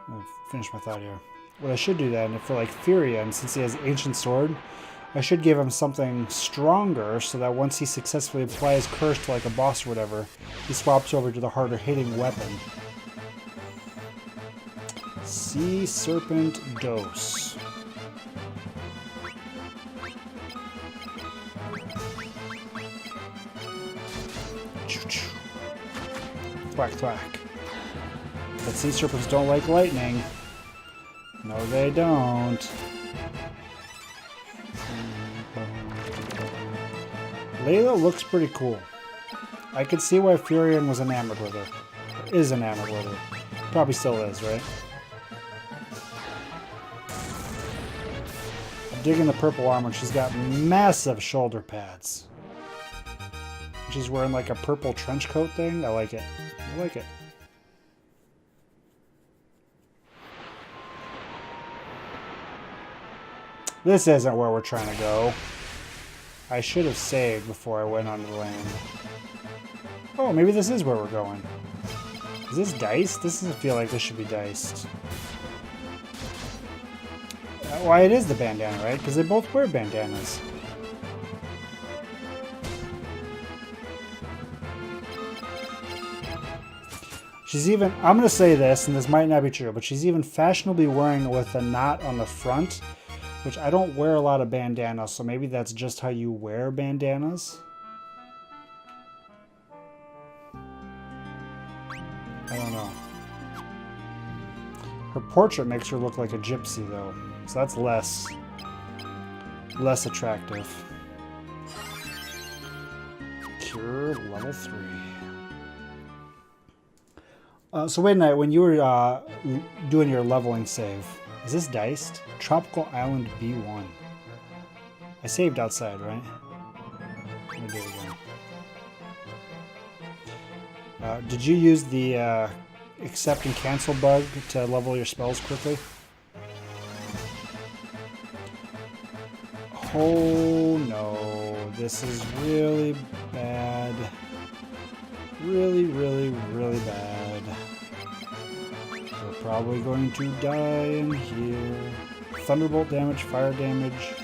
I'll finish my thought here. What I should do then, for like Furion, since he has Ancient Sword, I should give him something stronger so that once he successfully applies Curse to like a boss or whatever, he swaps over to the harder hitting weapon. Sea Serpent Dose. Thwack, thwack. But sea serpents don't like lightning. No, they don't. Layla looks pretty cool. I could see why Furion was enamored with her. Or is enamored with her. Probably still is, right? I'm digging the purple armor. She's got massive shoulder pads. She's wearing like a purple trench coat thing. I like it. I like it. This isn't where we're trying to go. I should have saved before I went onto the lane. Oh, maybe this is where we're going. Is this diced? This doesn't feel like this should be diced. Why, it is the bandana, right? Because they both wear bandanas. She's even, I'm going to say this, and this might not be true, but she's even fashionably wearing it with a knot on the front, which I don't wear a lot of bandanas, so maybe that's just how you wear bandanas. I don't know. Her portrait makes her look like a gypsy, though, so that's less attractive. Cure level 3. So wait a minute, when you were doing your leveling save, is this diced? Tropical Island B1. I saved outside, right? Let me do it again. Did you use the accept and cancel bug to level your spells quickly? Oh no, this is really bad. Really, really, really bad. We're probably going to die in here. Thunderbolt damage, fire damage.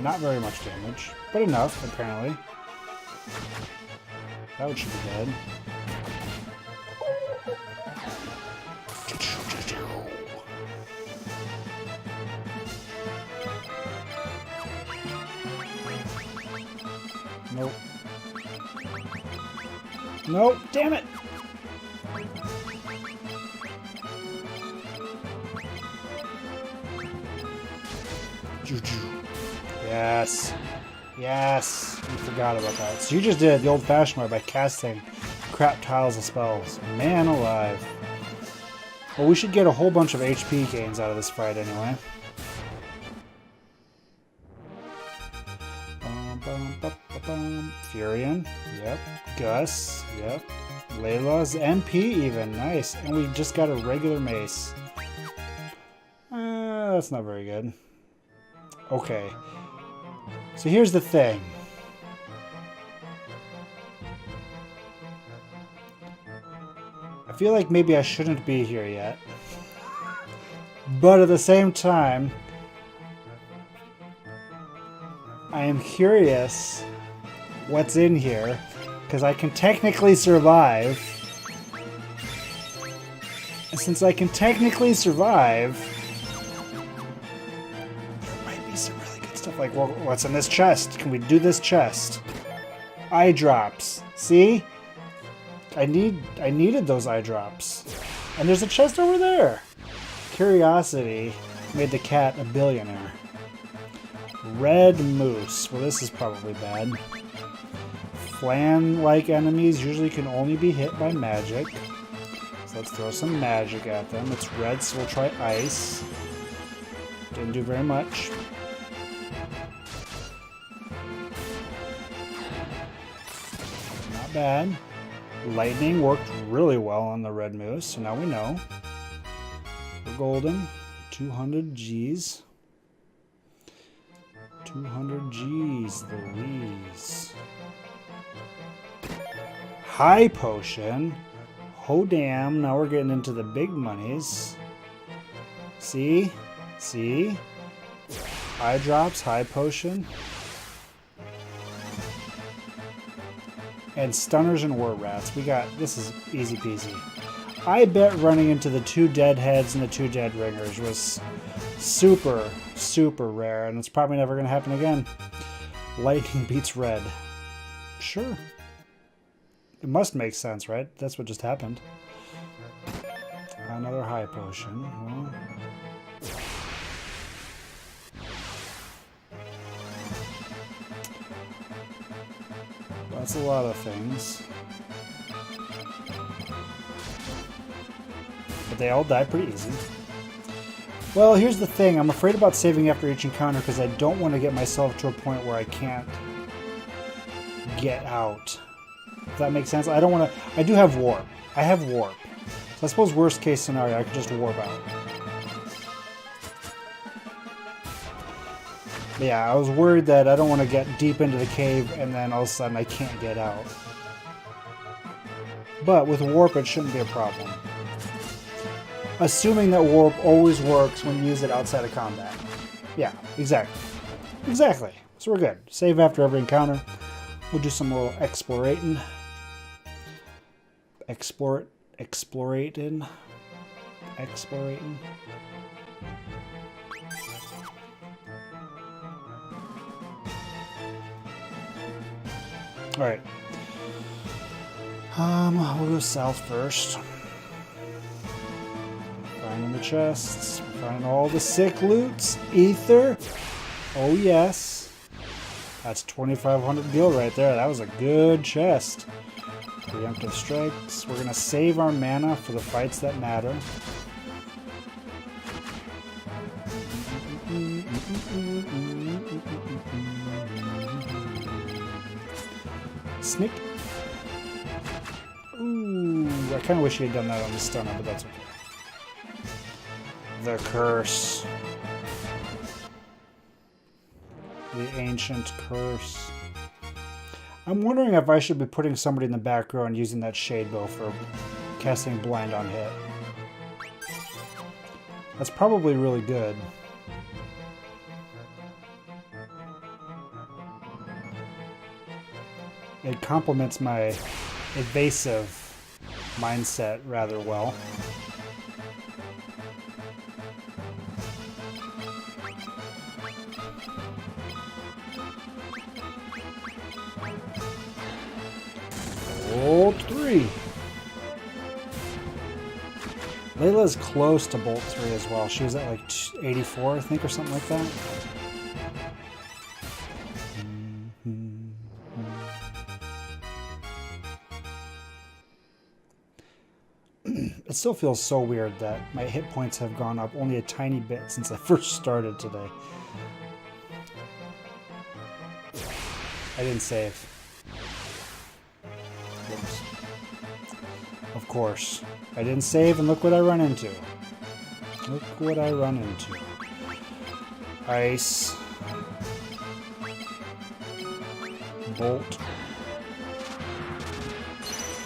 Not very much damage, but enough, apparently. That one should be dead. Nope. Nope, damn it! Yes. Yes. We forgot about that. So you just did it the old-fashioned way by casting crap tiles of spells. Man alive. Well, we should get a whole bunch of HP gains out of this fight anyway. Furion. Yep. Gus. Yep. Layla's MP even. Nice. And we just got a regular mace. That's not very good. Okay. So here's the thing. I feel like maybe I shouldn't be here yet. But at the same time, I am curious what's in here, because I can technically survive. And since I can technically survive, there might be some really good stuff. Like, well, what's in this chest? Can we do this chest? Eye drops. See? I needed those eye drops. And there's a chest over there. Curiosity made the cat a billionaire. Red moose. Well, this is probably bad. Flan-like enemies usually can only be hit by magic. So let's throw some magic at them. It's red, so we'll try ice. Didn't do very much. Not bad. Lightning worked really well on the red moose, so now we know. We're golden. 200 Gs. 200 Gs. Jeez Louise. High potion. Oh damn, now we're getting into the big monies. See? See? Eye drops, high potion. And stunners and wart rats. We got, this is easy peasy. I bet running into the 2 dead heads and the 2 dead ringers was super, super rare, and it's probably never going to happen again. Lightning beats red. Sure. It must make sense, right? That's what just happened. Another high potion. Well, that's a lot of things. But they all die pretty easy. Well, here's the thing. I'm afraid about saving after each encounter because I don't want to get myself to a point where I can't get out. If that makes sense. I don't want to... I do have warp. I have warp. So I suppose worst case scenario, I could just warp out. But yeah, I was worried that I don't want to get deep into the cave and then all of a sudden I can't get out. But with warp, it shouldn't be a problem. Assuming that warp always works when you use it outside of combat. Yeah, exactly. Exactly. So we're good. Save after every encounter. We'll do some little explorating. Explorating. Alright. We'll go south first. Finding the chests. Finding all the sick loots. Ether. Oh yes. That's 2,500 gil right there. That was a good chest. Preemptive strikes. We're going to save our mana for the fights that matter. Sneak. Ooh, I kind of wish he had done that on the stunner, but that's okay. The curse. The ancient curse. I'm wondering if I should be putting somebody in the back row and using that shade bow for casting blind on hit. That's probably really good. It complements my evasive mindset rather well. Bolt 3. Layla's close to Bolt 3 as well. She was at like 84, I think, or something like that. It still feels so weird that my hit points have gone up only a tiny bit since I first started today. I didn't save. Oops. Of course. I didn't save, and look what I run into. Look what I run into. Ice. Bolt.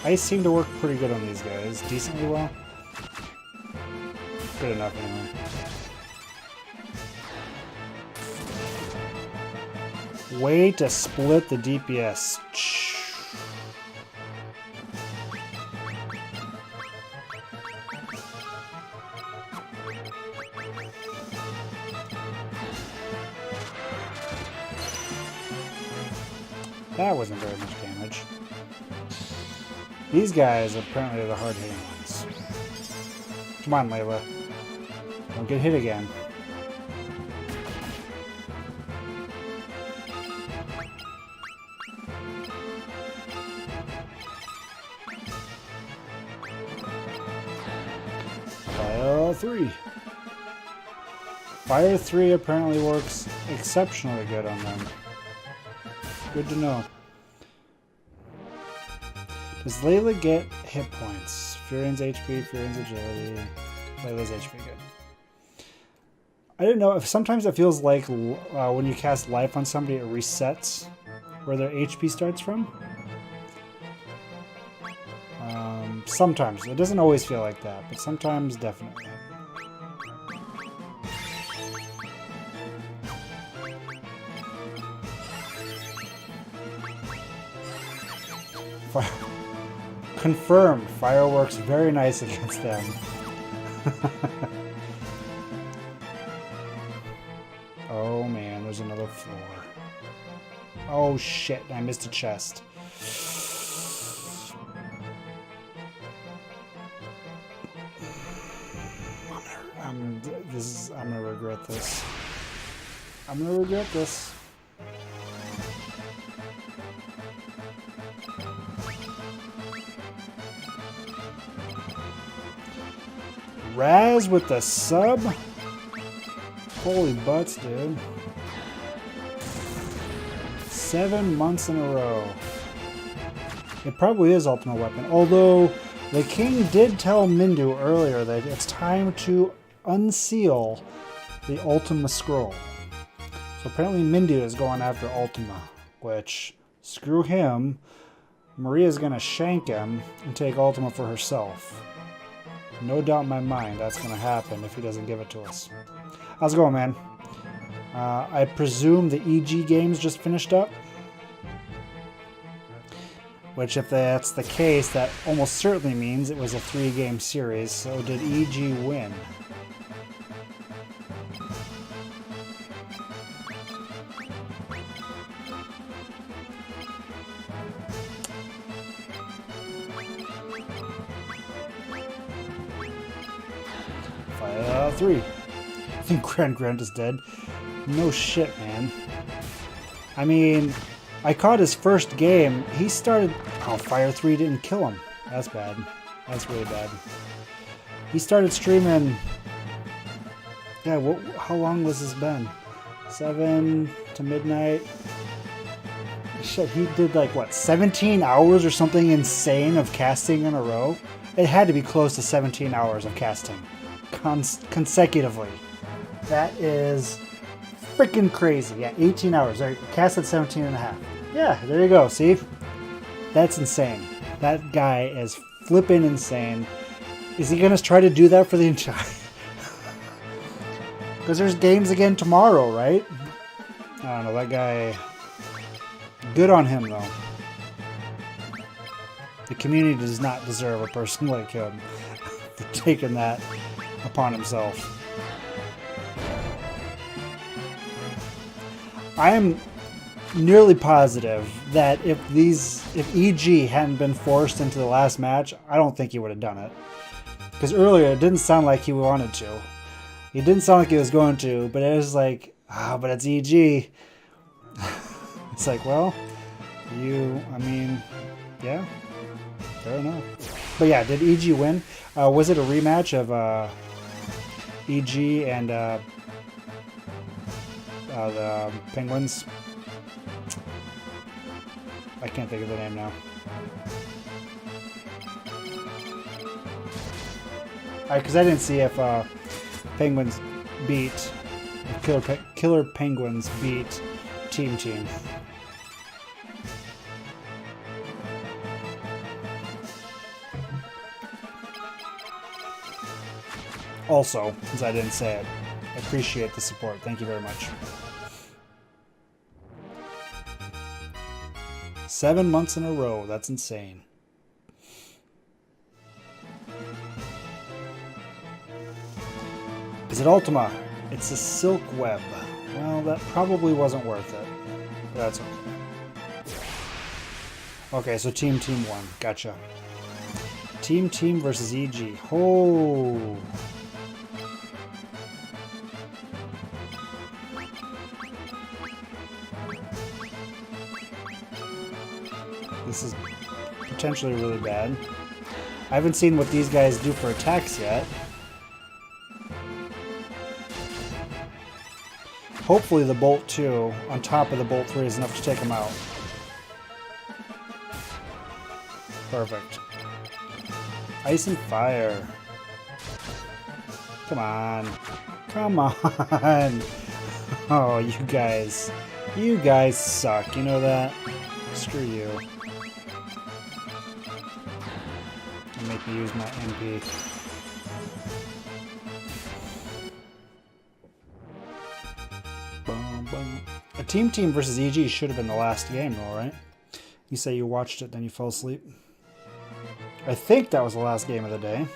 Ice seemed to work pretty good on these guys. Decently well. Good enough anyway. Way to split the DPS. That wasn't very much damage. These guys apparently are the hard-hitting ones. Come on, Layla. Don't get hit again. Fire 3. Fire 3 apparently works exceptionally good on them. Good to know. Does Layla get hit points? Furion's HP, Furion's agility. Layla's HP, good. I don't know if sometimes it feels like when you cast life on somebody, it resets where their HP starts from. Sometimes. It doesn't always feel like that, but sometimes definitely. Confirmed. Fire works very nice against them. Oh man, there's another floor. Oh shit, I missed a chest. I'm gonna regret this. I'm gonna regret this. Raz with the sub? Holy butts, dude. 7 months in a row. It probably is Ultimate Weapon. Although, the king did tell Mindu earlier that it's time to unseal the Ultima Scroll. So apparently Mindu is going after Ultima, which, screw him. Maria's gonna shank him and take Ultima for herself. No doubt in my mind that's going to happen if he doesn't give it to us. How's it going, man? I presume the EG games just finished up? Which, if that's the case, that almost certainly means it was a 3-game series. So did EG win? Three. I think Grant is dead. No shit, man. I mean, I caught his first game. He started... Oh, Fire 3 didn't kill him. That's bad. That's really bad. He started streaming... Yeah, how long was this been? 7 to midnight? Shit, he did like, what, 17 hours or something insane of casting in a row? It had to be close to 17 hours of casting. Consecutively. That is freaking crazy. Yeah, 18 hours. There, cast at 17 and a half. Yeah, there you go. See? That's insane. That guy is flipping insane. Is he going to try to do that for the entire... Because there's games again tomorrow, right? I don't know. That guy... Good on him, though. The community does not deserve a person like him for taking that upon himself. I am nearly positive that if EG hadn't been forced into the last match, I don't think he would have done it. Because earlier it didn't sound like he wanted to. He didn't sound like he was going to, but it was like, but it's EG. It's like, well, I mean, yeah, fair enough. But yeah, did EG win? Was it a rematch of EG and the Penguins? I can't think of the name now. Because I didn't see if Penguins beat Killer Penguins beat Team. Also, since I didn't say it, I appreciate the support. Thank you very much. 7 months in a row. That's insane. Is it Ultima? It's a silk web. Well, that probably wasn't worth it. But that's okay. Okay, so Team won. Gotcha. Team versus EG. Oh. This is potentially really bad. I haven't seen what these guys do for attacks yet. Hopefully the Bolt 2 on top of the Bolt 3 is enough to take them out. Perfect. Ice and Fire. Come on. Come on. Oh, you guys suck. You know that? Screw you. And make me use my MP. A team versus EG should have been the last game, though, right? You say you watched it, then you fell asleep. I think that was the last game of the day.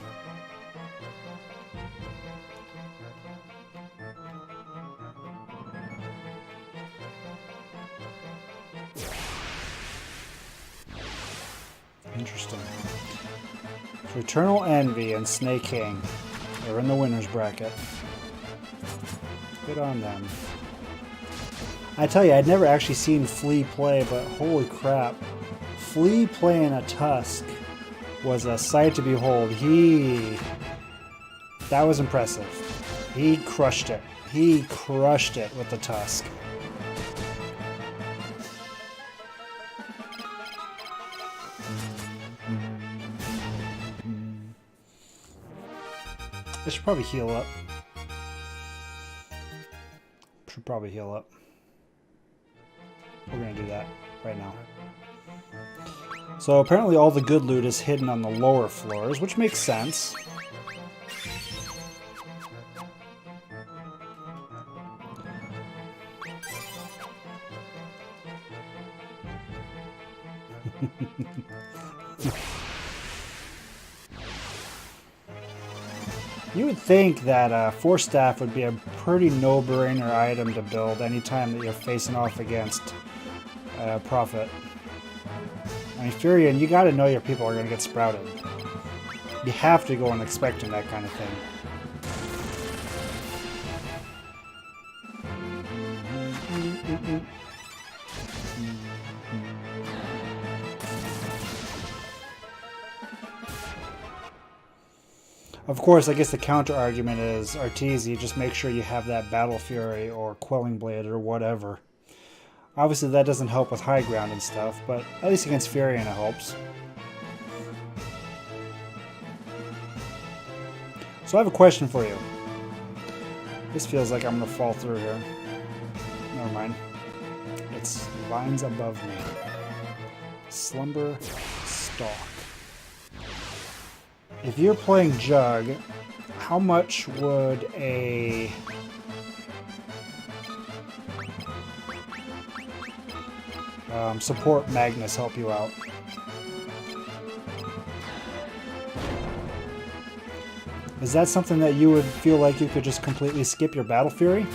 Interesting. So Eternal Envy and Snake King are in the winner's bracket. Good on them. I tell you, I'd never actually seen Flea play, but holy crap. Flea playing a Tusk was a sight to behold. That was impressive. He crushed it. He crushed it with the Tusk. I should probably heal up. Should probably heal up. We're gonna do that right now. So apparently all the good loot is hidden on the lower floors, which makes sense. You would think that Force Staff would be a pretty no-brainer item to build anytime that you're facing off against Prophet. I mean, Furion, you gotta know your people are gonna get sprouted. You have to go in expecting that kind of thing. Of course, I guess the counter argument is, Arteezy, just make sure you have that Battle Fury or Quelling Blade or whatever. Obviously that doesn't help with high ground and stuff, but at least against Furion it helps. So I have a question for you. This feels like I'm going to fall through here. Never mind. It's lines above me. Slumber Stalk. If you're playing Jug, how much would a support Magnus help you out? Is that something that you would feel like you could just completely skip your Battle Fury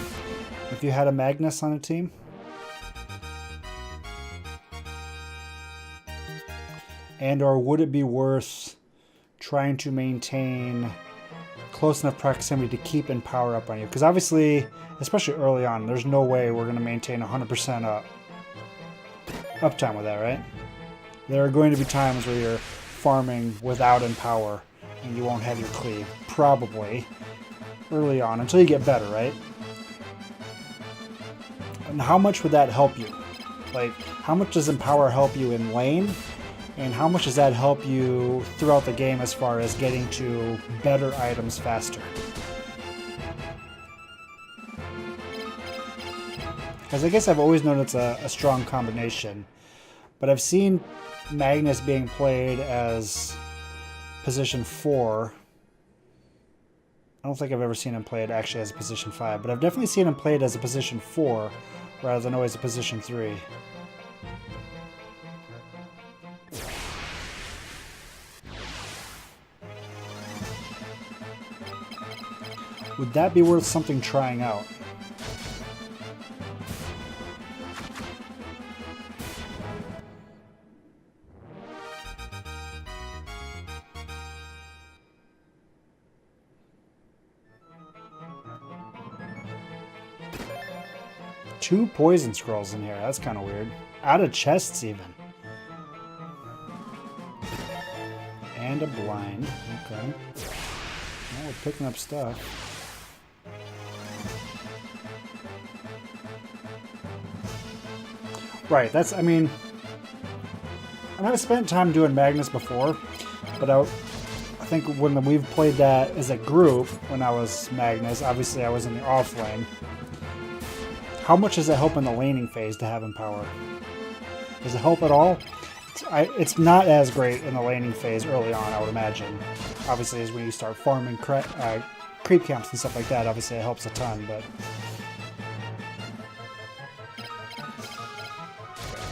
if you had a Magnus on a team? And or would it be worth trying to maintain close enough proximity to keep and power up on you? Because obviously, especially early on, there's no way we're going to maintain 100% uptime with that, right? There are going to be times where you're farming without Empower and you won't have your cleave, probably, early on, until you get better, right? And how much would that help you? Like, how much does Empower help you in lane? And how much does that help you throughout the game as far as getting to better items faster? Because I guess I've always known it's a strong combination. But I've seen Magnus being played as position 4. I don't think I've ever seen him played actually as a position 5. But I've definitely seen him played as a position 4 rather than always a position 3. Would that be worth something trying out? Two poison scrolls in here. That's kind of weird. Out of chests even. And a blind. Okay. Well, we're picking up stuff. Right, that's, I mean, I've spent time doing Magnus before, but I think when we've played that as a group, when I was Magnus, obviously I was in the off lane. How much does it help in the laning phase to have Empower? Does it help at all? It's not as great in the laning phase early on, I would imagine. Obviously, is when you start farming creep camps and stuff like that. Obviously, it helps a ton, but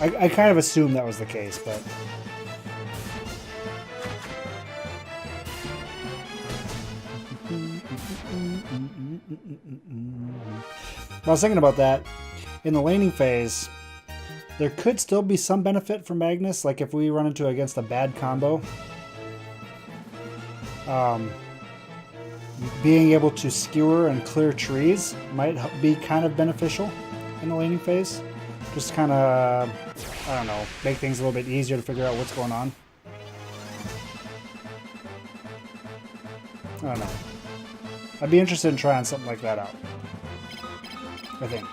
I kind of assumed that was the case, but I was thinking about that. In the laning phase, there could still be some benefit for Magnus, like if we run into against a bad combo. Being able to skewer and clear trees might be kind of beneficial in the laning phase. Just kind of, I don't know, make things a little bit easier to figure out what's going on. I don't know. I'd be interested in trying something like that out, I think.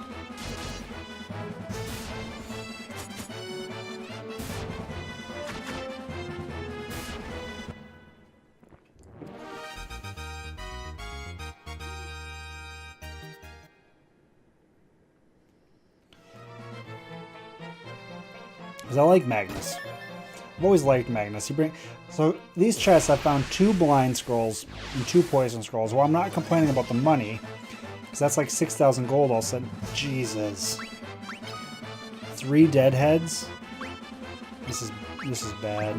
Because I like Magnus. I've always liked Magnus. So these chests, I found 2 blind scrolls and 2 poison scrolls. Well, I'm not complaining about the money, because that's like 6,000 gold all of a sudden. Jesus. 3 deadheads? This is bad.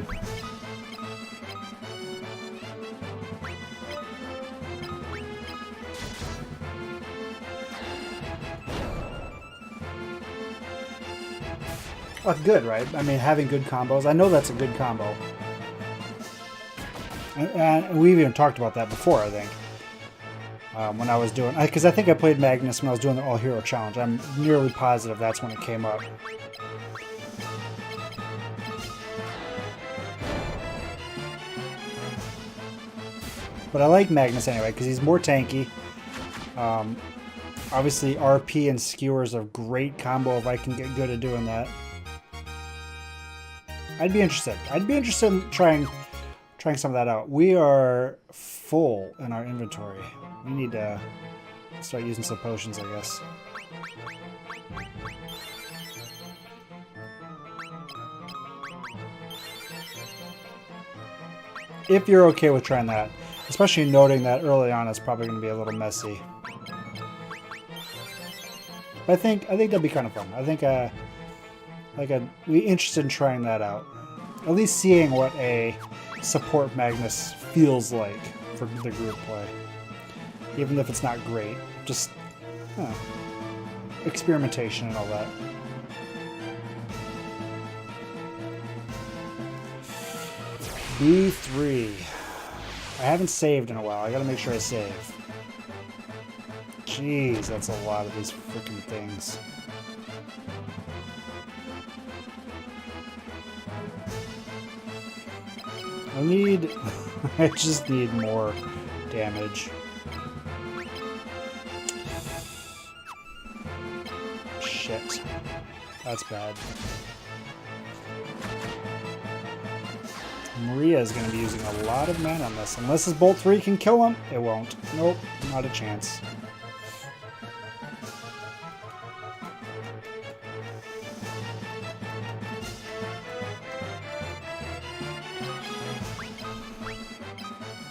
Well, that's good, right? I mean, having good combos. I know that's a good combo. And we've even talked about that before, I think. When I was doing... Because I think I played Magnus when I was doing the All-Hero Challenge. I'm nearly positive that's when it came up. But I like Magnus anyway, because he's more tanky. Obviously, RP and Skewer is a great combo if I can get good at doing that. I'd be interested. I'd be interested in trying some of that out. We are full in our inventory. We need to start using some potions, I guess. If you're okay with trying that, especially noting that early on it's probably going to be a little messy. But I think that'd be kind of fun. I think I'd be interested in trying that out. At least seeing what a support Magnus feels like for the group play. Even if it's not great. Just experimentation and all that. B3. I haven't saved in a while. I gotta make sure I save. Jeez, that's a lot of these freaking things. I just need more damage. Shit. That's bad. Maria is going to be using a lot of mana on this. Unless his Bolt 3 can kill him, it won't. Nope, not a chance.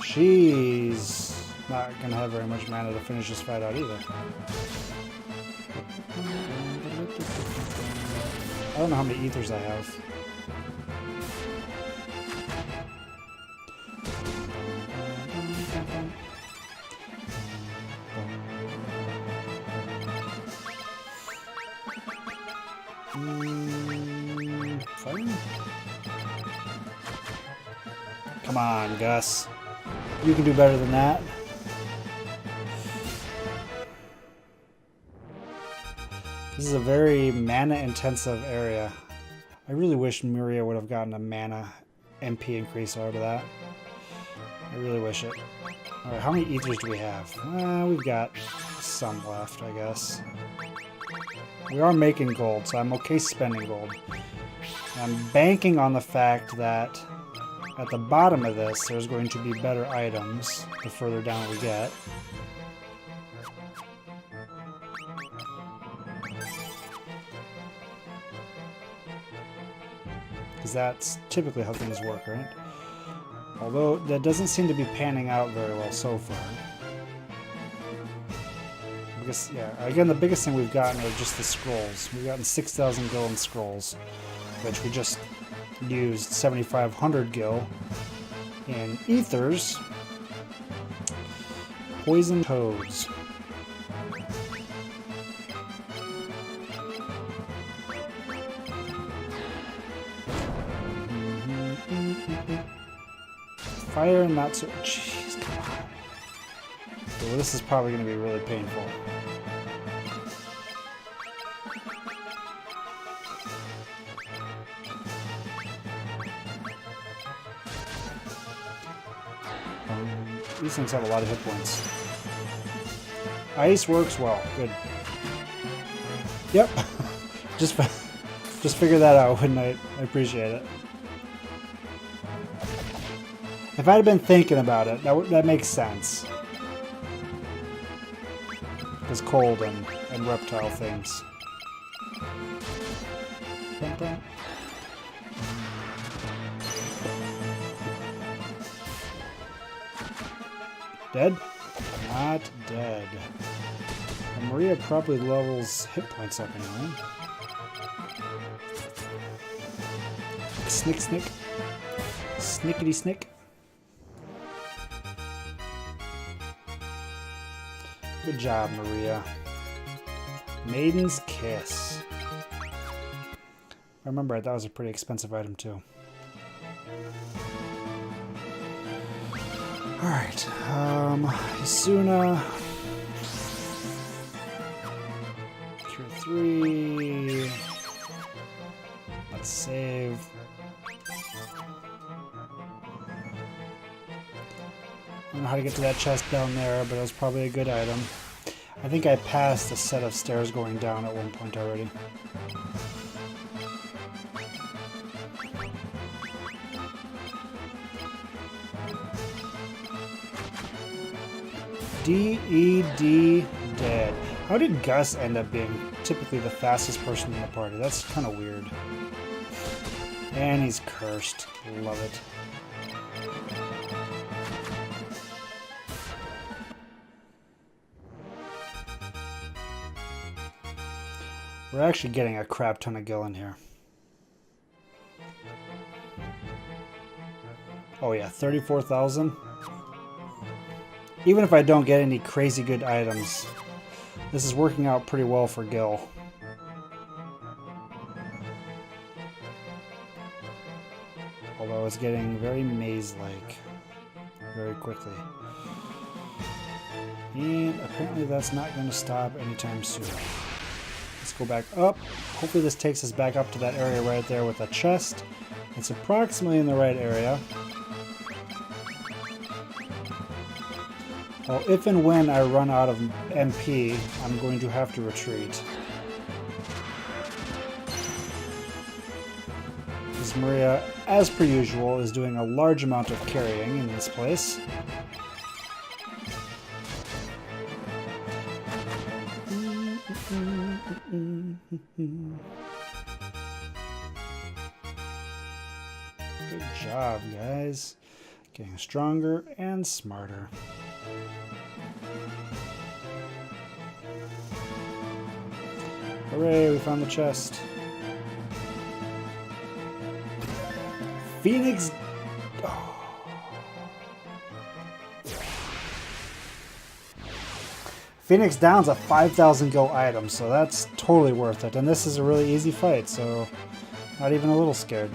She's not going to have very much mana to finish this fight out either. I don't know how many ethers I have. Fine. Come on, Gus. You can do better than that. This is a very mana-intensive area. I really wish Miria would have gotten a mana MP increase out of that. I really wish it. Alright, how many ethers do we have? We've got some left, I guess. We are making gold, so I'm okay spending gold. I'm banking on the fact that at the bottom of this, there's going to be better items the further down we get. Because that's typically how things work, right? Although that doesn't seem to be panning out very well so far. Because, yeah, again, the biggest thing we've gotten are just the scrolls. We've gotten 6,000 gil in scrolls, which we just used 7,500 gil in ethers. Poison toads. Fire and not so. Jeez, come on. Well, this is probably going to be really painful. These things have a lot of hit points. Ice works well. Good. Yep. just figure that out, wouldn't I? I appreciate it. If I'd been thinking about it, that makes sense. It's cold and reptile things. Bum, bum. Dead? Not dead. And Maria probably levels hit points up anyway. Snick, snick. Snickety, snick. Good job, Maria. Maiden's Kiss. Remember, that was a pretty expensive item, too. Alright, Isuna. Cure 3. Let's save. I don't know how to get to that chest down there, but it was probably a good item. I think I passed a set of stairs going down at one point already. D.E.D. dead. How did Gus end up being typically the fastest person in the party? That's kind of weird. And he's cursed. Love it. We're actually getting a crap ton of gil in here. Oh yeah, 34,000. Even if I don't get any crazy good items, this is working out pretty well for gil. Although it's getting very maze-like very quickly. And apparently that's not going to stop anytime soon. Let's go back up. Hopefully this takes us back up to that area right there with a chest. It's approximately in the right area. Well, if and when I run out of MP, I'm going to have to retreat. Because Maria, as per usual, is doing a large amount of carrying in this place. Good job, guys. Getting stronger and smarter. Hooray, we found the chest. Phoenix... Oh. Phoenix Down's a 5,000 gil item, so that's totally worth it. And this is a really easy fight, so not even a little scared.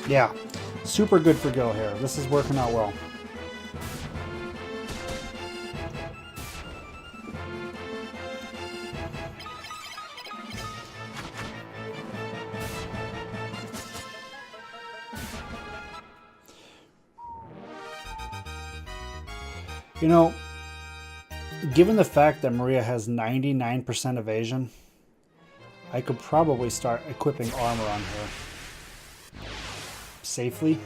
Yeah, super good for gil here. This is working out well. You know, given the fact that Maria has 99% evasion, I could probably start equipping armor on her. Safely.